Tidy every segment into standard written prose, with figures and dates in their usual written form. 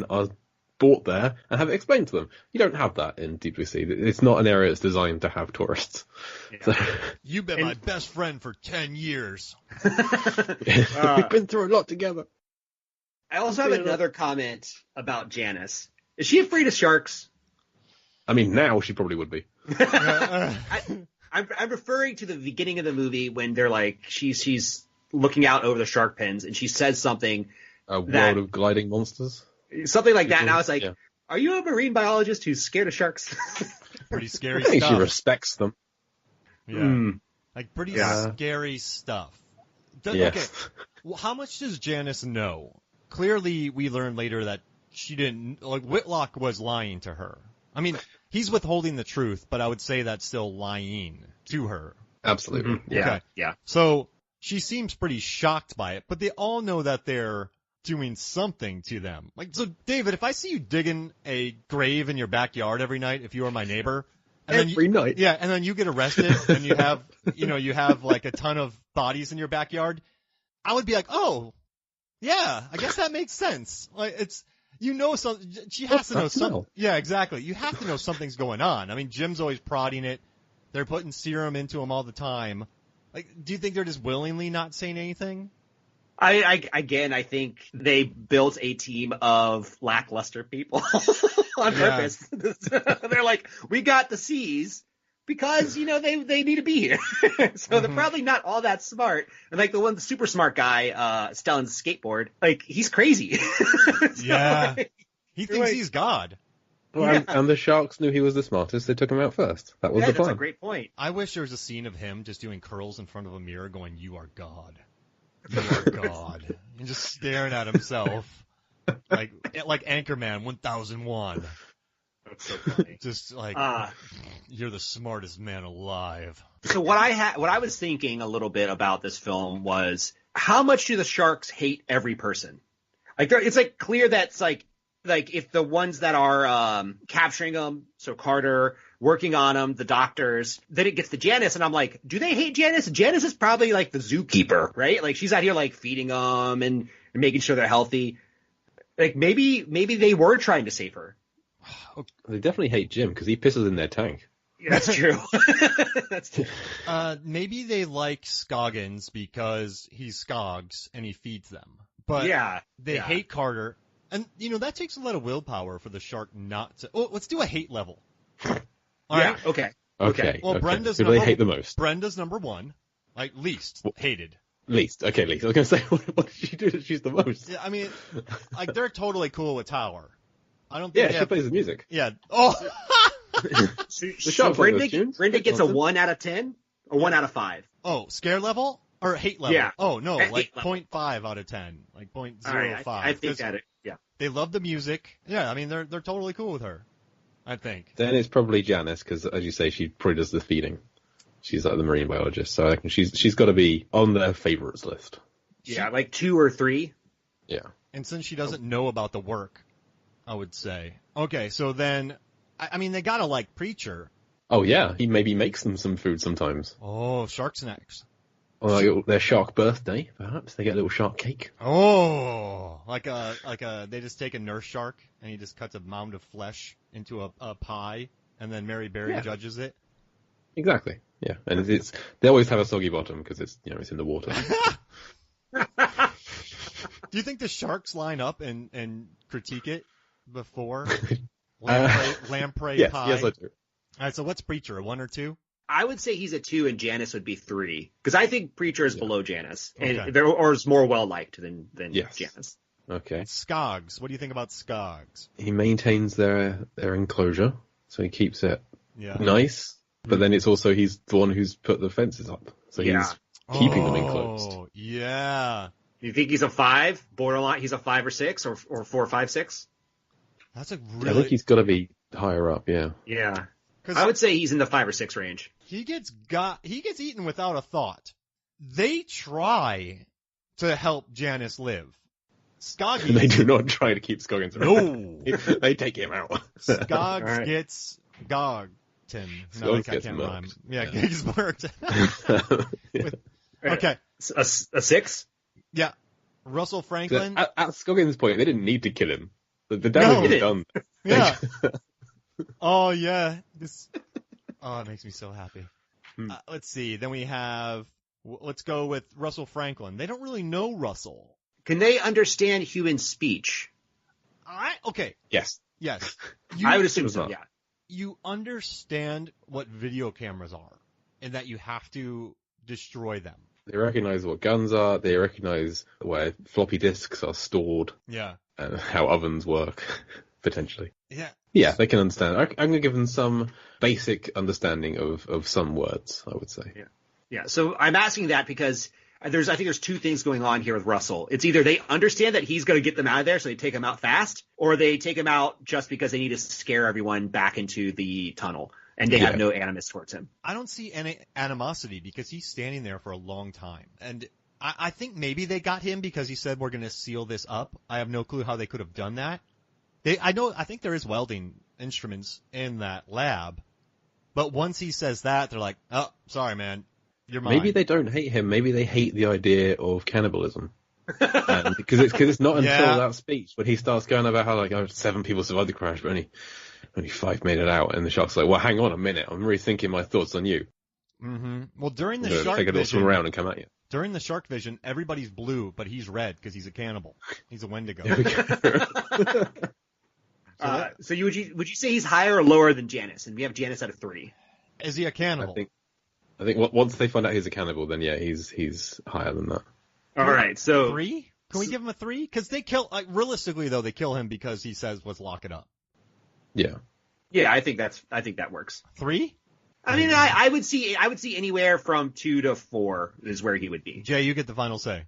are brought there and have it explained to them. You don't have that in Deep Blue Sea. It's not an area that's designed to have tourists. Yeah. So, You've been my best friend for 10 years. we've been through a lot together. I also have another comment about Janice. Is she afraid of sharks? I mean, now she probably would be. I'm referring to the beginning of the movie when they're like, she's looking out over the shark pens and she says something. A world of gliding monsters? Something like that. And I was like, Are you a marine biologist who's scared of sharks? Pretty scary I think stuff. she respects them. Yeah. Like pretty scary stuff. Okay. Well, how much does Janice know? Clearly, we learned later that she didn't, like, Whitlock was lying to her. I mean, he's withholding the truth, but I would say that's still lying to her. Absolutely. Mm-hmm. Yeah. Yeah. So she seems pretty shocked by it, but they all know that they're doing something to them. Like, so David, if I see you digging a grave in your backyard every night, if you were my neighbor, and every night, yeah, and then you get arrested and you have like a ton of bodies in your backyard, I would be like, oh, yeah, I guess that makes sense. Like, it's, she has to know something. Yeah, exactly. You have to know something's going on. I mean, Jim's always prodding it. They're putting serum into him all the time. Like, do you think they're just willingly not saying anything? I think they built a team of lackluster people on purpose. They're like, we got the C's because, they need to be here. So they're probably not all that smart. And like the super smart guy, Stellan's skateboard, like he's crazy. He thinks he's God. Well, and the sharks knew he was the smartest. They took him out first. That was the plan. That's a great point. I wish there was a scene of him just doing curls in front of a mirror going, you are God. You are God. And just staring at himself. like Anchorman 1001. That's so funny. Just like, you're the smartest man alive. So what I was thinking a little bit about this film was, how much do the sharks hate every person? Like, it's like clear that's like if the ones that are capturing them, so Carter, working on them, the doctors, then it gets to Janice, and I'm like, do they hate Janice? Janice is probably like the zookeeper, right? Like she's out here like feeding them and making sure they're healthy. Like maybe they were trying to save her. They definitely hate Jim because he pisses in their tank. Yeah, that's true. That's true. Maybe they like Scoggins because he's Scoggs and he feeds them. But they hate Carter. And, that takes a lot of willpower for the shark not to... Oh, let's do a hate level. All right? Okay. Well, Brenda's who do they hate the most? Brenda's number one. Like, least. Hated. Least. Okay, least. I was going to say, what did she do that she's the most? Yeah, I mean, like, they're totally cool with Tower. I don't think she plays the music. Yeah. Oh! So Brenda gets a 1 out of 10 or 1 out of 5? Oh, scare level? Or hate level? Yeah. Oh, no, like 0.5 out of 10. Like 0.05. Right, I think that They love the music. Yeah, I mean, they're totally cool with her, I think. Then it's probably Janice, because, as you say, she probably does the feeding. She's like the marine biologist, so I reckon she's got to be on their favorites list. Yeah, like 2 or 3. Yeah. And since she doesn't know about the work, I would say. Okay, so then, I mean, they gotta like Preacher. Oh, yeah. He maybe makes them some food sometimes. Oh, shark snacks. Or like their shark birthday, perhaps. They get a little shark cake. Oh, they just take a nurse shark and he just cuts a mound of flesh into a pie, and then Mary Berry judges it. Exactly. Yeah, and they always have a soggy bottom because it's in the water. Do you think the sharks line up and critique it before lamprey yes, pie? Yes, I do. All right, so what's Preacher, a 1 or 2? I would say he's a 2 and Janice would be 3. Because I think Preacher is below Janice. Or is more well-liked than Janice. Okay. Scoggs. What do you think about Scoggs? He maintains their enclosure, so he keeps it nice. But then it's also he's the one who's put the fences up. So he's keeping them enclosed. Oh, yeah. You think he's a 5? Borderline, he's a 5 or 6? Or 4, 5, 6? That's a really... I think he's got to be higher up, yeah. Yeah. I would say he's in the 5 or 6 range. He gets eaten without a thought. They try to help Janice live. Scoggy. They do not try to keep Scoggins around. No. They take him out. Scoggs gets Goggton. No, I can't rhyme. Yeah, he's murked. Okay. A 6? Yeah. Russell Franklin. At Scoggins' point, they didn't need to kill him. The damage is done. Yeah. Oh, yeah. It makes me so happy. Let's see. Then we have, let's go with Russell Franklin. They don't really know Russell. Can they understand human speech? Okay. Yes. I would assume so, yeah. You understand what video cameras are and that you have to destroy them. They recognize what guns are. They recognize where floppy disks are stored. Yeah. And how ovens work, potentially. Yeah. Yeah, they can understand. I'm going to give them some basic understanding of some words, I would say. Yeah. So I'm asking that because I think there's two things going on here with Russell. It's either they understand that he's going to get them out of there, so they take him out fast, or they take him out just because they need to scare everyone back into the tunnel, and they have no animus towards him. I don't see any animosity because he's standing there for a long time. And I think maybe they got him because he said we're going to seal this up. I have no clue how they could have done that. I think there is welding instruments in that lab, but once he says that, they're like, oh, sorry, man. You're mine. Maybe they don't hate him. Maybe they hate the idea of cannibalism. Because it's not until that speech when he starts going about how 7 people survived the crash, but only 5 made it out, and the shark's like, well, hang on a minute, I'm rethinking my thoughts on you. Mm-hmm. Well, during the shark vision, swim around and come at you. During the shark vision, everybody's blue, but he's red because he's a cannibal. He's a Wendigo. So would you say he's higher or lower than Janice? And we have Janice at a 3. Is he a cannibal? I think once they find out he's a cannibal, then he's higher than that. All right, so 3? Can we give him a 3? Because they kill. Realistically, though, they kill him because he says, "Let's lock it up." Yeah. Yeah, I think that works. 3? I mean, I would see anywhere from 2 to 4 is where he would be. Jay, you get the final say.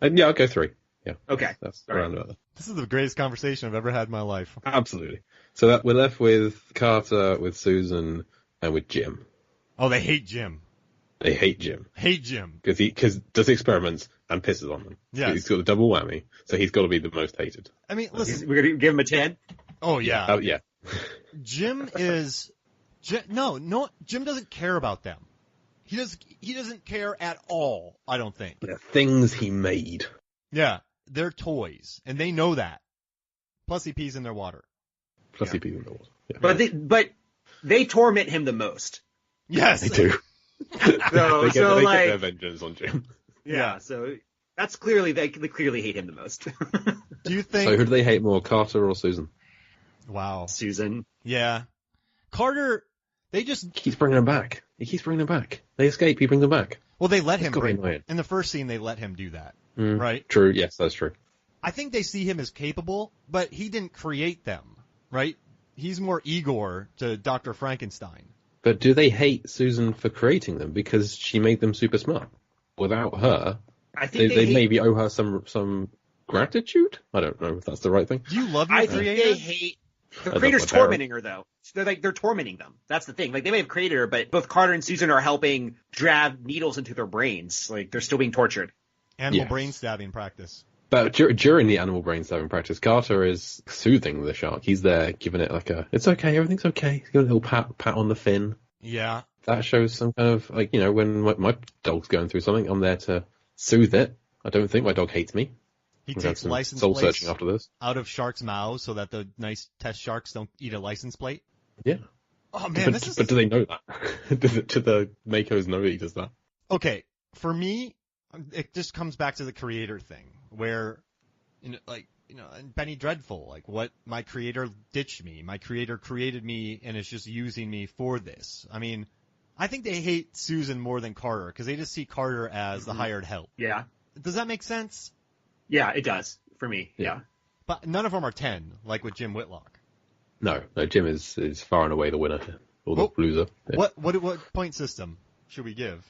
Yeah, I'll go 3. Yeah. Okay. That's around about that. This is the greatest conversation I've ever had in my life. Absolutely. So we're left with Carter, with Susan, and with Jim. Oh, they hate Jim. They hate Jim. Because does experiments and pisses on them. Yeah. He's got the double whammy, so he's got to be the most hated. I mean, listen. We're going to give him a 10? Oh, yeah. Oh, yeah. Jim doesn't care about them. He doesn't care at all, I don't think. The things he made. Yeah. They're toys, and they know that. Plus he pees in their water. He pees in their water. Yeah. But they torment him the most. Yes. They do. They get their vengeance on Jim. Yeah, so that's clearly, they clearly hate him the most. Do you think... So who do they hate more, Carter or Susan? Wow. Susan. Yeah. Carter, they just... He keeps bringing them back. They escape, he brings them back. Well, they let him in the first scene, they let him do that. Right? True, yes, that's true. I think they see him as capable, but he didn't create them, right? He's more Igor to Dr. Frankenstein. But do they hate Susan for creating them because she made them super smart? Without her, I think they maybe owe her some gratitude? I don't know if that's the right thing. Do you love your creator? Think they hate... The creator's tormenting her, though. They're tormenting them. That's the thing. They may have created her, but both Carter and Susan are helping drive needles into their brains. They're still being tortured. Animal brain stabbing practice. But during the animal brain stabbing practice, Carter is soothing the shark. He's there giving it it's okay, everything's okay. He's got a little pat on the fin. Yeah. That shows some kind of, when my dog's going through something, I'm there to soothe it. I don't think my dog hates me. He takes license soul plates searching after this. Out of sharks' mouths so that the nice test sharks don't eat a license plate. Yeah. Oh, man, But do they know that? Do the Makos know that he does that? Okay, for me, it just comes back to the creator thing, where, and Benny Dreadful, what my creator ditched me. My creator created me and is just using me for this. I mean, I think they hate Susan more than Carter because they just see Carter as the hired help. Yeah. Does that make sense? Yeah, it does for me. Yeah. But none of them are 10, like with Jim Whitlock. No, Jim is far and away the winner here, or the loser. Yeah. What point system should we give?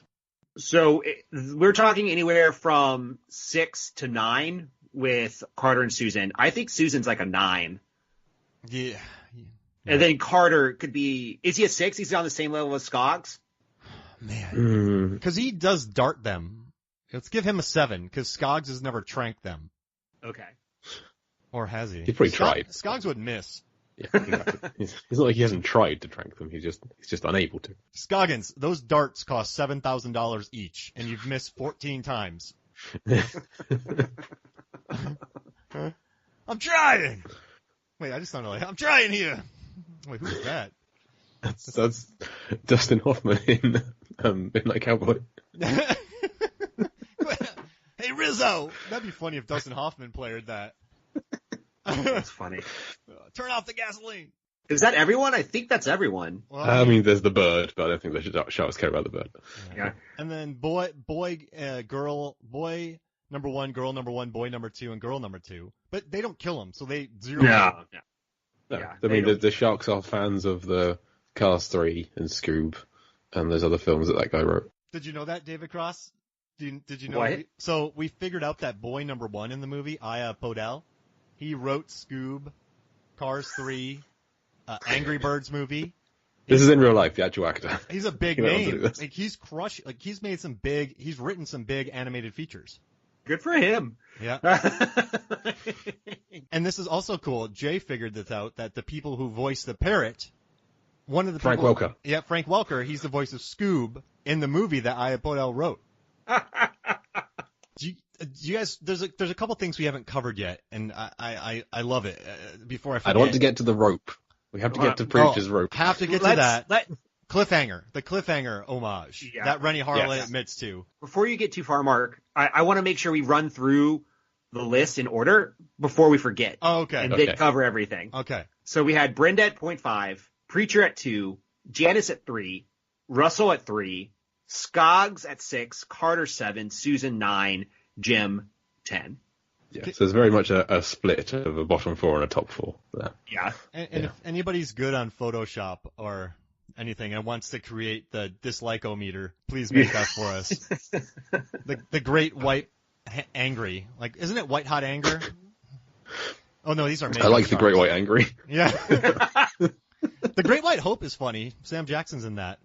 So we're talking anywhere from 6 to 9 with Carter and Susan. I think Susan's like a 9. Yeah. And then Carter could be... Is he a 6? He's on the same level as Skoggs? Man. Because he does dart them. Let's give him a 7, because Skoggs has never tranked them. Okay. Or has he? He's probably tried. Skoggs would miss. Yeah, exactly. It's not like he hasn't tried to trank them. He's just unable to. Scoggins, those darts cost $7,000 each, and you've missed 14 times. I'm trying! Wait, I just sounded like, I'm trying here. Wait, who's that? That's Dustin Hoffman in Midnight Cowboy. Hey, Rizzo! That'd be funny if Dustin Hoffman played that. That's funny. Turn off the gasoline. Is that everyone? I think that's everyone. Well, I mean, there's the bird, but I don't think the sharks care about the bird. Yeah. And then boy, number one, girl number one, boy number two, and girl number two. But they don't kill them, so they zero. No. No. Yeah, I mean, the sharks are fans of the Cars 3 and Scoob, and there's other films that guy wrote. Did you know that, David Cross? Did you know? What? So we figured out that boy number one in the movie, Aya Podell, he wrote Scoob, Cars 3, Angry Birds movie. This is in real life, the actual actor. He's a big name. Like he's crushed. Like he's written some big animated features. Good for him. Yeah. And this is also cool. Jay figured this out, that the people who voice the parrot, one of the Frank people, Welker. Yeah, Frank Welker. He's the voice of Scoob in the movie that Aya Podell wrote. Do you guys? There's a couple things we haven't covered yet, and I love it. Before I forget, I don't want to get to the rope. We have to get to Preacher's rope. Have to get to that. Cliffhanger, the cliffhanger homage that Rennie Harlan admits to. Before you get too far, Mark, I want to make sure we run through the list in order before we forget. Oh, okay. And then cover everything. Okay. So we had Brenda at 0.5, Preacher at 2, Janice at 3, Russell at 3, Skoggs at 6, Carter 7, Susan 9, Jim 10. Yeah, so there's very much a split of a bottom 4 and a top 4. Yeah. And if anybody's good on Photoshop or anything and wants to create the dislike-o-meter, please make that for us. The great white angry. Like, isn't it white hot anger? Oh no, these are I like the great white angry. Yeah. The great white hope is funny. Sam Jackson's in that.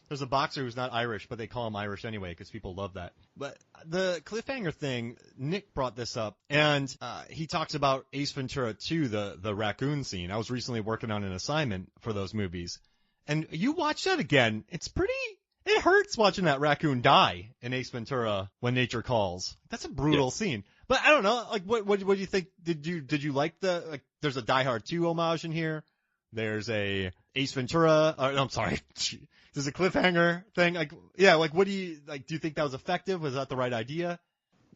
There's a boxer who's not Irish, but they call him Irish anyway because people love that. But the cliffhanger thing, Nick brought this up, and he talks about Ace Ventura 2, the raccoon scene. I was recently working on an assignment for those movies. And you watch that again, it hurts watching that raccoon die in Ace Ventura When Nature Calls. That's a brutal scene. But I don't know, like, what do you think? Did you like there's a Die Hard 2 homage in here? There's a Ace Ventura, I'm sorry. There's a cliffhanger thing. Like, yeah, like, what do you think that was effective? Was that the right idea?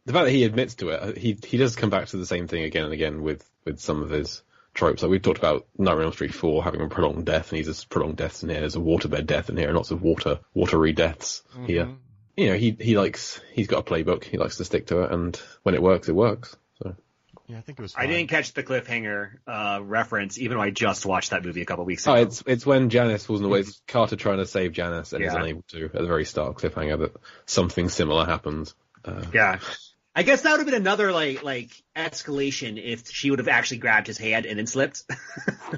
The fact that he admits to it, he does come back to the same thing again and again with some of his tropes. Like, we talked about Nightmare on Elm Street 4 having a prolonged death, and he's just prolonged deaths in here. There's a waterbed death in here, and lots of watery deaths here. You know, he's got a playbook. He likes to stick to it, and when it works, it works. So. Yeah, I think it was fun. I didn't catch the cliffhanger reference, even though I just watched that movie a couple weeks ago. It's when Janice falls in the way. It's Carter trying to save Janice, and he's unable to at the very start cliffhanger that something similar happens. Yeah. I guess that would have been another like escalation if she would have actually grabbed his hand and then slipped.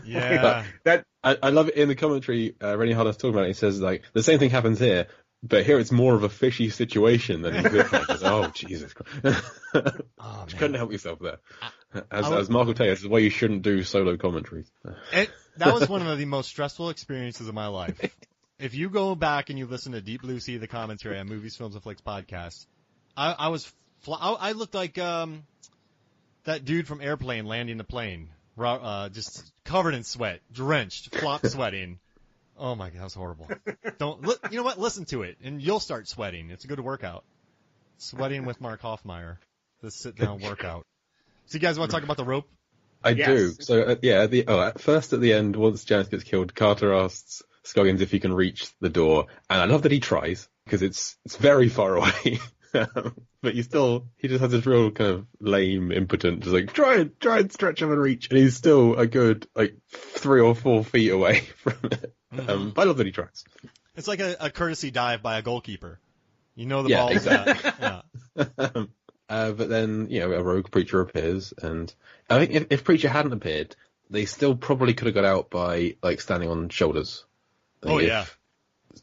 Yeah. I love it in the commentary. Rennie Harlan's talking about it. He says like the same thing happens here, but here it's more of a fishy situation than in cliffhangers. Oh Jesus Christ! Oh, you couldn't help yourself there. As Mark will tell you, this is why you shouldn't do solo commentaries. That was one of the most stressful experiences of my life. If you go back and you listen to Deep Blue Sea, the commentary on Movies, Films, and Flicks podcast, I looked like that dude from Airplane landing the plane, just covered in sweat, drenched, flop sweating. Oh my God, that was horrible. You know what? Listen to it, and you'll start sweating. It's a good workout. Sweating with Mark Hoffmeyer, the sit-down workout. So you guys want to talk about the rope? I do. So at first at the end, once Janice gets killed, Carter asks Scoggins if he can reach the door, and I love that he tries because it's very far away. But he just has this real kind of lame, impotent, just like try and stretch him and reach, and he's still a good 3 or 4 feet away from it. But I love that he tries. It's like a courtesy dive by a goalkeeper. You know the ball. Exactly. But then a rogue preacher appears, and I think if Preacher hadn't appeared, they still probably could have got out by standing on shoulders.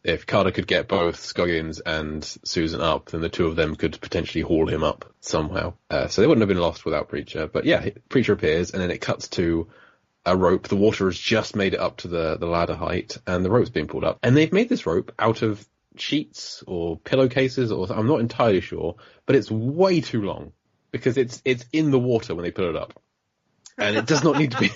If Carter could get both Scoggins and Susan up, then the two of them could potentially haul him up somehow. So they wouldn't have been lost without Preacher. But yeah, Preacher appears, and then it cuts to a rope. The water has just made it up to the ladder height, and the rope's being pulled up. And they've made this rope out of sheets or pillowcases, or I'm not entirely sure, but it's way too long because it's in the water when they put it up. and it does not need to be.